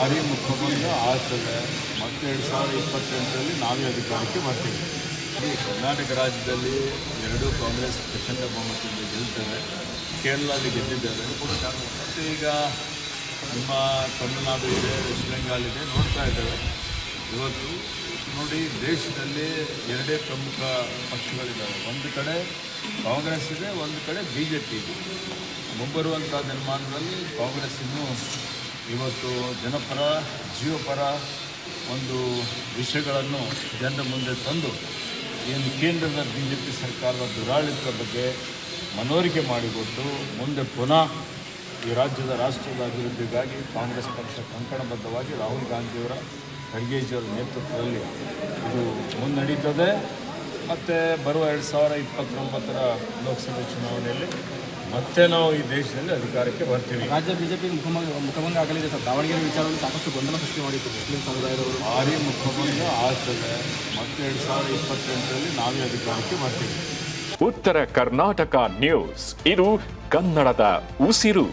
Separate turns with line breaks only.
ಭಾರಿ ಮುಖಭಂಗ ಆಗ್ತದೆ. ಮತ್ತೆ 2028ರಲ್ಲಿ ನಾವೇ ಅಧಿಕಾರಕ್ಕೆ ಬರ್ತೀವಿ. ಈ ಕರ್ನಾಟಕ ರಾಜ್ಯದಲ್ಲಿ ಎರಡೂ ಕಾಂಗ್ರೆಸ್ ಪ್ರಚಂಡ ಬಹುಮತದಿಂದ ಗೆಲ್ತಾರೆ. ಕೇರಳದಲ್ಲಿ ಗೆದ್ದಿದ್ದಾರೆ. ಮತ್ತು ಈಗ ನಿಮ್ಮ ತಮಿಳುನಾಡು ಇದೆ, ವೆಸ್ಟ್ ಬೆಂಗಾಲ್ ಇದೆ, ನೋಡ್ತಾ ಇದ್ದೇವೆ. ಇವತ್ತು ನೋಡಿ, ದೇಶದಲ್ಲಿ ಎರಡೇ ಪ್ರಮುಖ ಪಕ್ಷಗಳಿದ್ದಾವೆ. ಒಂದು ಕಡೆ ಕಾಂಗ್ರೆಸ್ ಇದೆ, ಒಂದು ಕಡೆ BJP ಇದೆ. ಮುಂಬರುವಂಥ ದಿನಮಾನಗಳಲ್ಲಿ ಕಾಂಗ್ರೆಸ್ ಇನ್ನೂ ಇವತ್ತು ಜನಪರ, ಜೀವಪರ ಒಂದು ವಿಷಯಗಳನ್ನು ಜನರ ಮುಂದೆ ತಂದು ಏನು ಕೇಂದ್ರದ BJP ಸರ್ಕಾರದ ದುರಾಡಳಿತದ ಬಗ್ಗೆ ಮನವರಿಕೆ ಮಾಡಿಕೊಟ್ಟು ಮುಂದೆ ಪುನಃ ಈ ರಾಜ್ಯದ ರಾಷ್ಟ್ರದ ಅಭಿವೃದ್ಧಿಗಾಗಿ ಕಾಂಗ್ರೆಸ್ ಪಕ್ಷ ಕಂಕಣಬದ್ಧವಾಗಿ ರಾಹುಲ್ ಗಾಂಧಿಯವರ, ಖರ್ಗೆಜಿಯವರ ನೇತೃತ್ವದಲ್ಲಿ ಇದು ಮುನ್ನಡೀತದೆ. ಮತ್ತು ಬರುವ 2029ರ ಲೋಕಸಭೆ ಚುನಾವಣೆಯಲ್ಲಿ ಮತ್ತೆ ನಾವು ಈ ದೇಶದಲ್ಲಿ ಅಧಿಕಾರಕ್ಕೆ ಬರ್ತೀವಿ.
ರಾಜ್ಯ ಬಿಜೆಪಿ ಮುಖಭಂಗ ಆಗಲಿದೆ ಸರ್. ದಾವಣಗೆರೆ ವಿಚಾರದಲ್ಲಿ ಸಾಕಷ್ಟು ಗೊಂದಲ ಸೃಷ್ಟಿ ಮಾಡಿತ್ತು ಮುಸ್ಲಿಂ ಸಮುದಾಯದವರು.
ಭಾರಿ ಮುಖಭಂಗ ಆಗ್ತದೆ. ಮತ್ತೆ 2028ರಲ್ಲಿ ನಾವೇ ಅಧಿಕಾರಕ್ಕೆ ಬರ್ತೀವಿ.
ಉತ್ತರ ಕರ್ನಾಟಕ ನ್ಯೂಸ್, ಇದು ಕನ್ನಡದ ಉಸಿರು.